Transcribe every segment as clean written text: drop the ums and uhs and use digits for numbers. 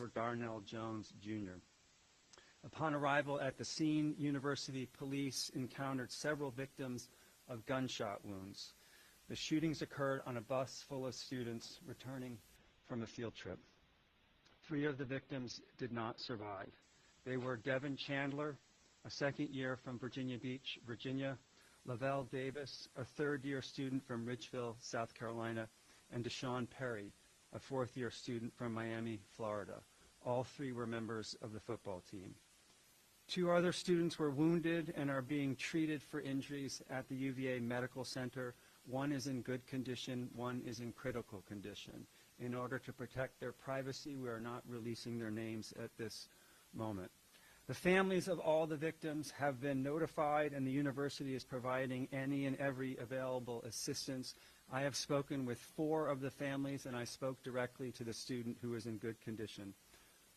Christopher Darnell Jones, Jr. Upon arrival at the scene, University police encountered several victims of gunshot wounds. The shootings occurred on a bus full of students returning from a field trip. 3 of the victims did not survive. They were Devin Chandler, a second year from Virginia Beach, Virginia, Lavelle Davis, a third-year student from Ridgeville, South Carolina, and Deshaun Perry, a fourth-year student from Miami, Florida. All 3 were members of the football team. 2 other students were wounded and are being treated for injuries at the UVA Medical Center. 1 is in good condition, 1 is in critical condition. In order to protect their privacy, we are not releasing their names at this moment. The families of all the victims have been notified, and the university is providing any and every available assistance. I have spoken with 4 of the families, and I spoke directly to the student who is in good condition.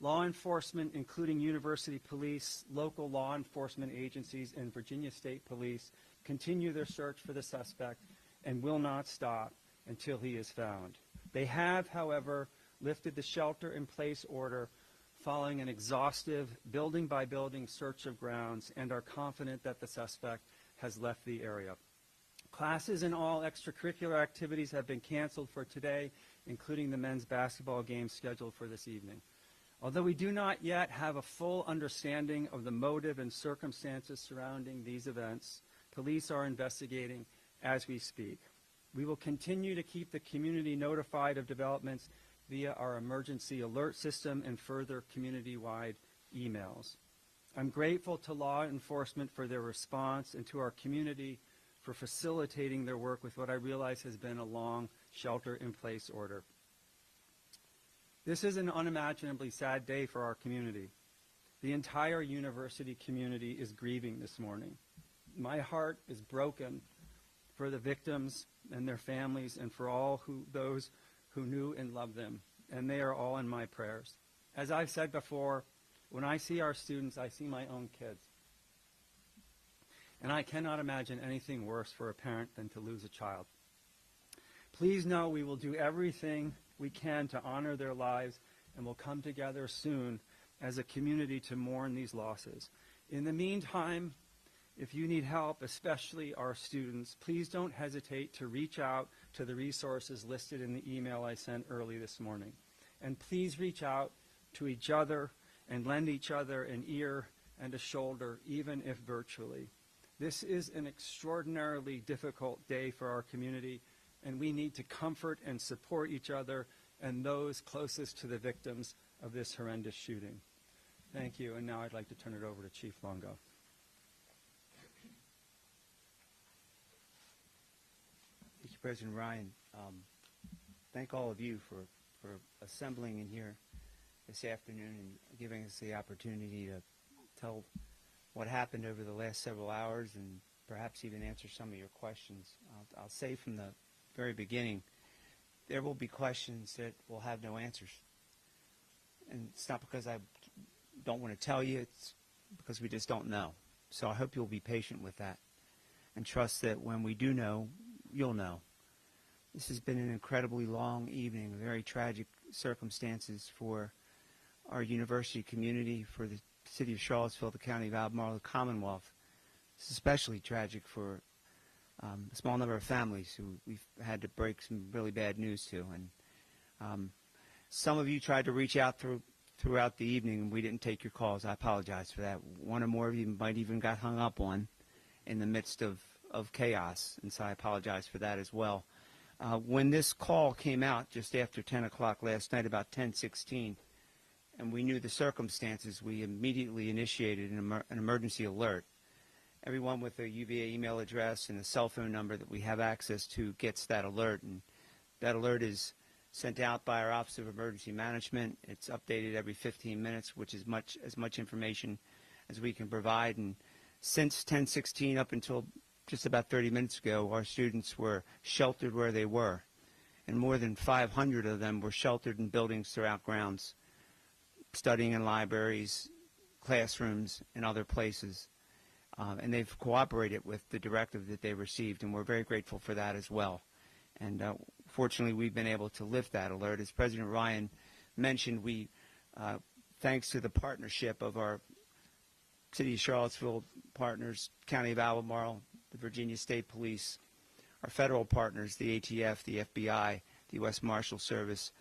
Law enforcement, including university police, local law enforcement agencies, and Virginia State Police, continue their search for the suspect and will not stop until he is found. They have, however, lifted the shelter-in-place order following an exhaustive building-by-building search of grounds and are confident that the suspect has left the area. Classes and all extracurricular activities have been canceled for today, including the men's basketball game scheduled for this evening. Although we do not yet have a full understanding of the motive and circumstances surrounding these events, police are investigating as we speak. We will continue to keep the community notified of developments via our emergency alert system and further community-wide emails. I'm grateful to law enforcement for their response and to our community for facilitating their work with what I realize has been a long shelter-in-place order. This is an unimaginably sad day for our community. The entire university community is grieving this morning. My heart is broken for the victims and their families and for all those who knew and loved them, and they are all in my prayers. As I've said before, when I see our students, I see my own kids. And I cannot imagine anything worse for a parent than to lose a child. Please know we will do everything we can to honor their lives, and will come together soon as a community to mourn these losses. In the meantime, if you need help, especially our students, please don't hesitate to reach out to the resources listed in the email I sent early this morning. And please reach out to each other and lend each other an ear and a shoulder, even if virtually. This is an extraordinarily difficult day for our community, and we need to comfort and support each other and those closest to the victims of this horrendous shooting. Thank you, and now I'd like to turn it over to Chief Longo. Thank you, President Ryan. Thank all of you for assembling in here this afternoon and giving us the opportunity to tell what happened over the last several hours and perhaps even answer some of your questions. I'll say from the very beginning, there will be questions that will have no answers. And it's not because I don't want to tell you, it's because we just don't know. So I hope you'll be patient with that and trust that when we do know, you'll know. This has been an incredibly long evening, very tragic circumstances for our university community, for the city of Charlottesville, the county of Albemarle, the Commonwealth. It's especially tragic for a small number of families who we've had to break some really bad news to. And some of you tried to reach out throughout the evening, and we didn't take your calls. I apologize for that. One or more of you might even got hung up on in the midst of chaos, and so I apologize for that as well. When this call came out just after 10 o'clock last night, about 10:16, and we knew the circumstances, we immediately initiated an emergency alert. Everyone with a UVA email address and a cell phone number that we have access to gets that alert, and that alert is sent out by our Office of Emergency Management. It's updated every 15 minutes, which is as much information as we can provide. And since 10:16 up until just about 30 minutes ago, our students were sheltered where they were, and more than 500 of them were sheltered in buildings throughout grounds, studying in libraries, classrooms, and other places. And they've cooperated with the directive that they received, and we're very grateful for that as well. And fortunately, we've been able to lift that alert. As President Ryan mentioned, we thanks to the partnership of our City of Charlottesville partners, County of Albemarle, the Virginia State Police, our federal partners, the ATF, the FBI, the U.S. Marshal Service,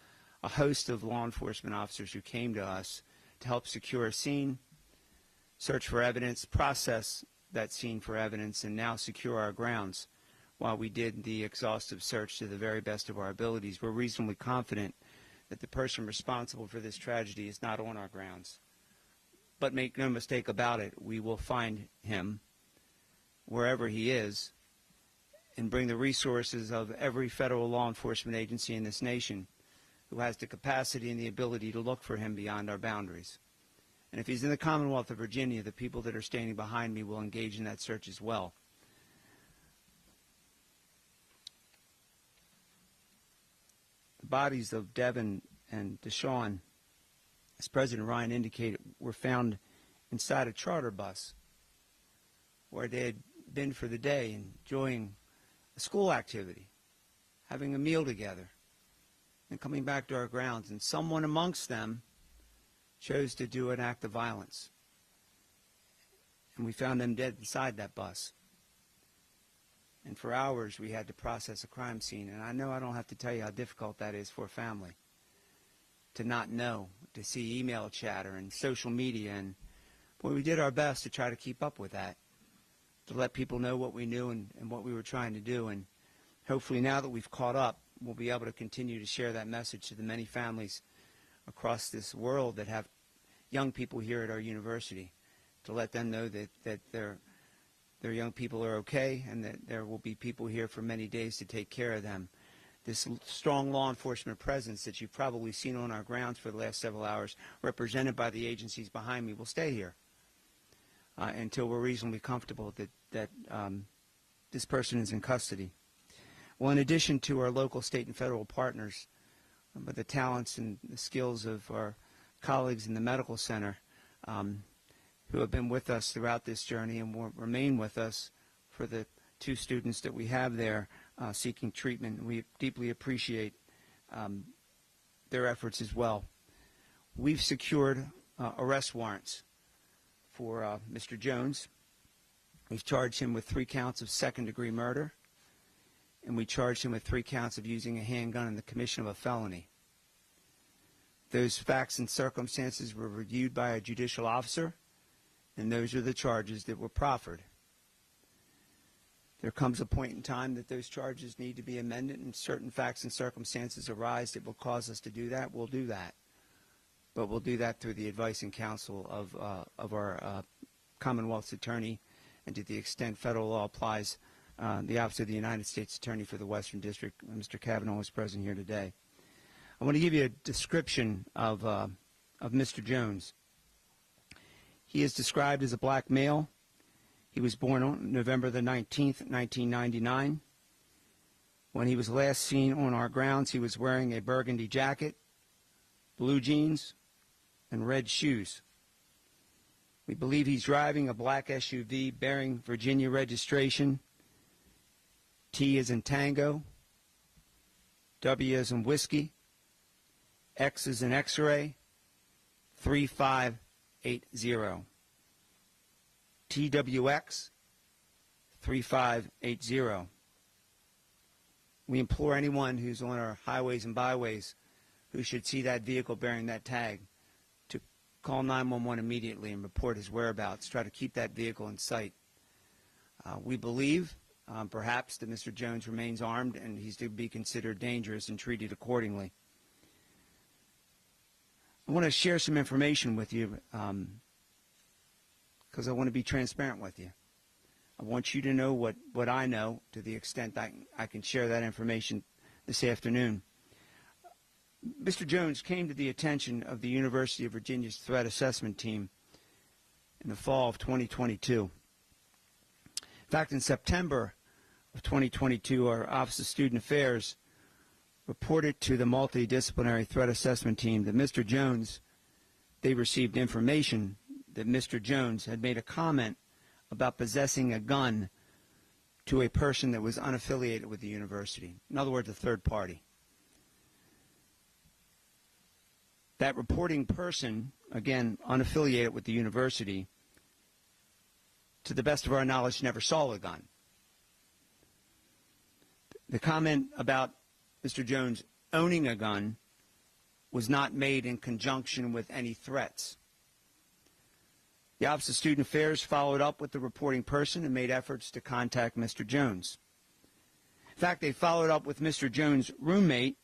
a host of law enforcement officers who came to us to help secure a scene, search for evidence, process that scene for evidence, and now secure our grounds. While we did the exhaustive search to the very best of our abilities, we're reasonably confident that the person responsible for this tragedy is not on our grounds. But make no mistake about it, we will find him wherever he is and bring the resources of every federal law enforcement agency in this nation who has the capacity and the ability to look for him beyond our boundaries. And if he's in the Commonwealth of Virginia, the people that are standing behind me will engage in that search as well. The bodies of Devin and Deshaun, as President Ryan indicated, were found inside a charter bus where they had been for the day, enjoying a school activity, having a meal together, and coming back to our grounds. And someone amongst them chose to do an act of violence. And we found them dead inside that bus. And for hours, we had to process a crime scene. And I know I don't have to tell you how difficult that is for a family to not know, to see email chatter and social media. And boy, we did our best to try to keep up with that, to let people know what we knew and what we were trying to do. And hopefully now that we've caught up, we'll be able to continue to share that message to the many families across this world that have young people here at our university, to let them know that their young people are okay and that there will be people here for many days to take care of them. This strong law enforcement presence that you've probably seen on our grounds for the last several hours, represented by the agencies behind me, will stay here until we're reasonably comfortable that this person is in custody. Well, in addition to our local, state, and federal partners, but the talents and the skills of our colleagues in the medical center who have been with us throughout this journey and will remain with us for the 2 students that we have there seeking treatment. We deeply appreciate their efforts as well. We've secured arrest warrants for Mr. Jones. We've charged him with 3 counts of second-degree murder, and we charged him with 3 counts of using a handgun in the commission of a felony. Those facts and circumstances were reviewed by a judicial officer, and those are the charges that were proffered. There comes a point in time that those charges need to be amended, and certain facts and circumstances arise that will cause us to do that. We'll do that. But we'll do that through the advice and counsel of our Commonwealth's attorney, and to the extent federal law applies, the Office of the United States Attorney for the Western District, Mr. Kavanaugh, is present here today. I want to give you a description of Mr. Jones. He is described as a black male. He was born on November the 19th, 1999. When he was last seen on our grounds, he was wearing a burgundy jacket, blue jeans, and red shoes. We believe he's driving a black SUV bearing Virginia registration. T as in Tango, W as in Whiskey, X as in X-ray, 3580. TWX 3580. We implore anyone who's on our highways and byways who should see that vehicle bearing that tag to call 911 immediately and report his whereabouts. Try to keep that vehicle in sight. We believe perhaps that Mr. Jones remains armed and he's to be considered dangerous and treated accordingly. I want to share some information with you because I want to be transparent with you. I want you to know what I know to the extent I can share that information this afternoon. Mr. Jones came to the attention of the University of Virginia's threat assessment team in the fall of 2022. In fact, in September of 2022, our Office of Student Affairs reported to the multidisciplinary threat assessment team that Mr. Jones, they received information that Mr. Jones had made a comment about possessing a gun to a person that was unaffiliated with the university. In other words, a third party. That reporting person, again, unaffiliated with the university, to the best of our knowledge, never saw a gun. The comment about Mr. Jones owning a gun was not made in conjunction with any threats. The Office of Student Affairs followed up with the reporting person and made efforts to contact Mr. Jones. In fact, they followed up with Mr. Jones' roommate,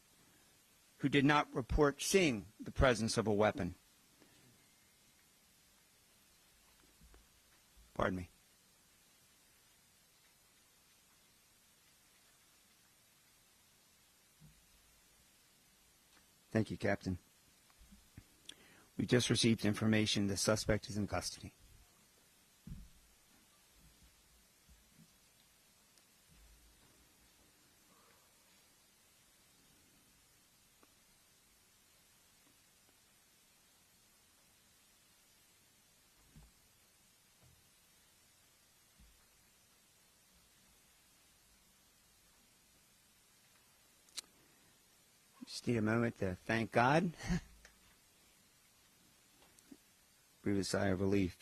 who did not report seeing the presence of a weapon. Pardon me. Thank you, Captain. We just received information the suspect is in custody. Just need a moment to thank God. Breathe a sigh of relief.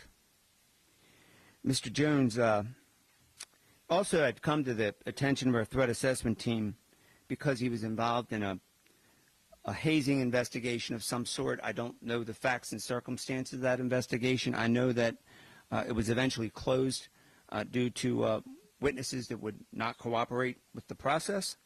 Mr. Jones also had come to the attention of our threat assessment team because he was involved in a hazing investigation of some sort. I don't know the facts and circumstances of that investigation. I know that it was eventually closed due to witnesses that would not cooperate with the process.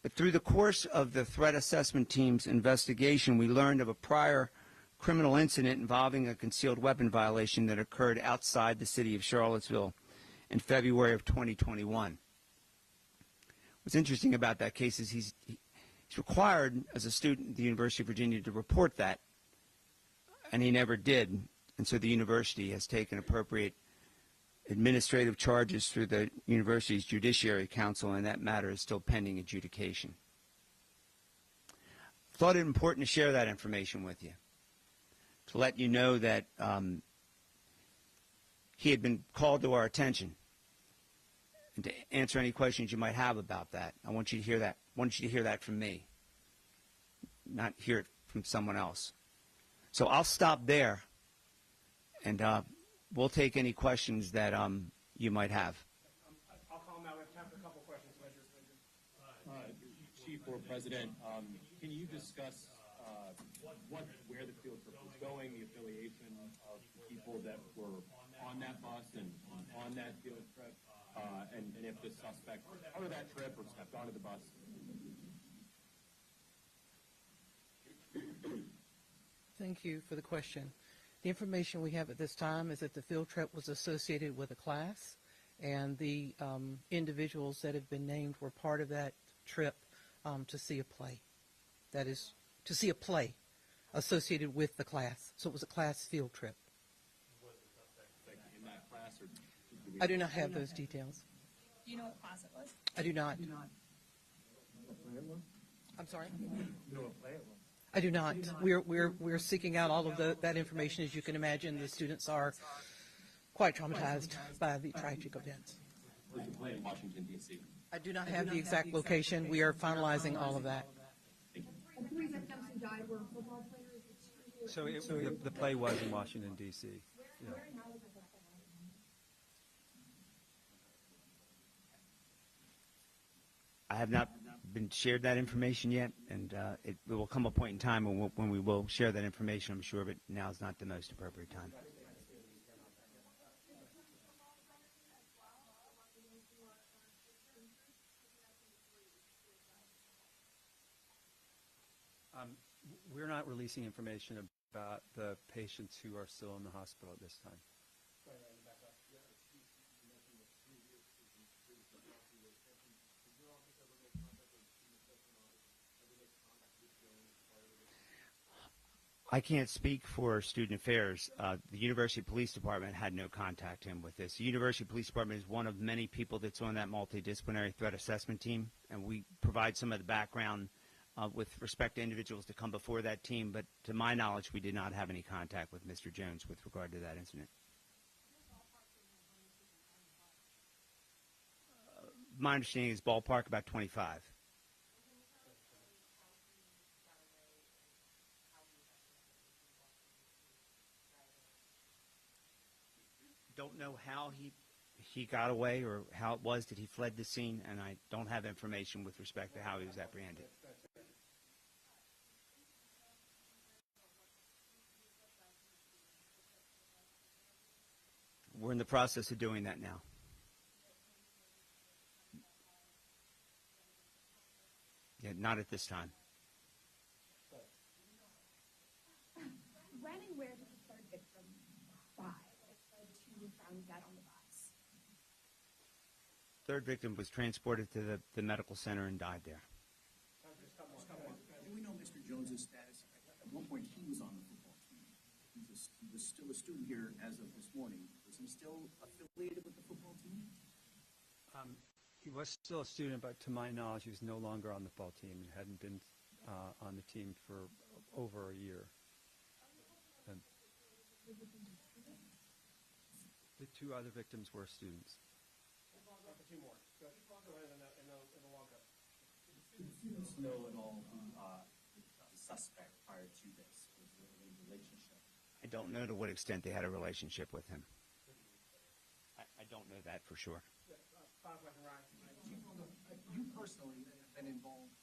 But through the course of the threat assessment team's investigation, we learned of a prior criminal incident involving a concealed weapon violation that occurred outside the city of Charlottesville in February of 2021. What's interesting about that case is he's required as a student at the University of Virginia to report that, and he never did. And so the university has taken appropriate administrative charges through the university's Judiciary Council, and that matter is still pending adjudication. I thought it important to share that information with you, to let you know that he had been called to our attention, and to answer any questions you might have about that. I want you to hear that. I want you to hear that from me, not hear it from someone else. So I'll stop there, and we'll take any questions that you might have. I'll call him out. We have time for a couple questions. Chief or President, can you discuss where the field trip was going, the affiliation of the people that were on that bus and on that field trip, and if the suspect was part of that trip or stepped onto the bus? Thank you for the question. The information we have at this time is that the field trip was associated with a class, and the individuals that have been named were part of that trip to see a play. That is, to see a play associated with the class. So it was a class field trip. Was the suspect in that class? Or I do not have those details. Do you know what class it was? I do not. I'm sorry? You know what play it was? I do not. We're seeking out all of that information. As you can imagine, the students are quite traumatized by the tragic events. was the play in Washington, D.C.? I do not have the exact location. We are finalizing all of that. The three victims who died were football players. So the play was in Washington, D.C. Yeah. I have not been shared that information yet, and it will come a point in time when we will share that information, I'm sure, but now is not the most appropriate time. We're not releasing information about the patients who are still in the hospital at this time. I can't speak for student affairs. The University Police Department had no contact with this. The University Police Department is one of many people that's on that multidisciplinary threat assessment team, and we provide some of the background with respect to individuals that come before that team, but to my knowledge, we did not have any contact with Mr. Jones with regard to that incident. My understanding is ballpark about 25. don't know how he got away or how it was that he fled the scene, and I don't have information with respect to how he was apprehended. We're in the process of doing that now. Yeah, not at this time. When and where did the third victim die? Who found dead on the bus? Third victim was transported to the medical center and died there. Do we know Mr. Jones's status? At one point, he was on the football team. He was still a student here as of this morning. Was he still affiliated with the football team? He was still a student, but to my knowledge, he was no longer on the football team and hadn't been on the team for over a year. And the two other victims were students. Two more. Go ahead in the walk-up. Did students know at all who the suspect prior to this? Was there a relationship? I don't know to what extent they had a relationship with him. I don't know that for sure. Final question, Ryan. You personally have been involved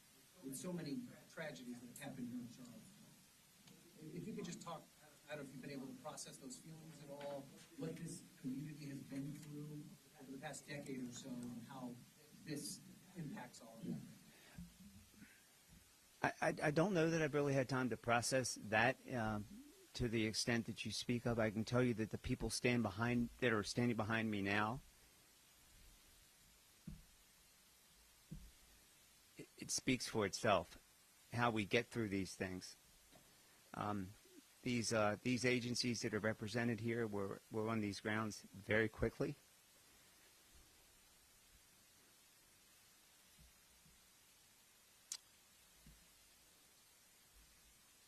with so many tragedies that have happened here in Charlottesville. If you could just talk, I don't know if you've been able to process those feelings at all, what this community has been through over the past decade or so, and how this impacts all of that. I don't know that I've really had time to process that to the extent that you speak of. I can tell you that the people that are standing behind me now, it speaks for itself, how we get through these things. These agencies that are represented here were on these grounds very quickly.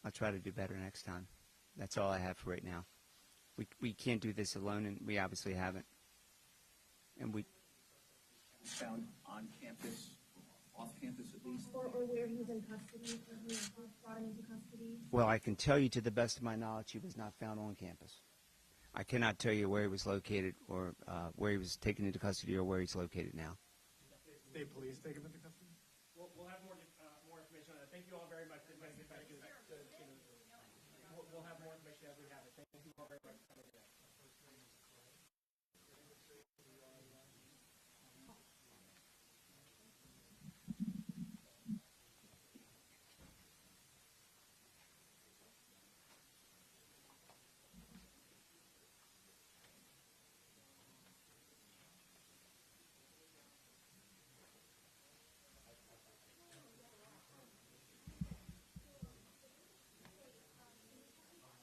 I'll try to do better next time. That's all I have for right now. We can't do this alone, and we obviously haven't. And we Found on campus, off campus at least? Or where he was in custody, or who brought him into custody? Well, I can tell you to the best of my knowledge, he was not found on campus. I cannot tell you where he was located or where he was taken into custody or where he's located now. State police take him into custody? We'll have more information on that. Thank you all very much. We'll have more information as we have it. Thank you all very much.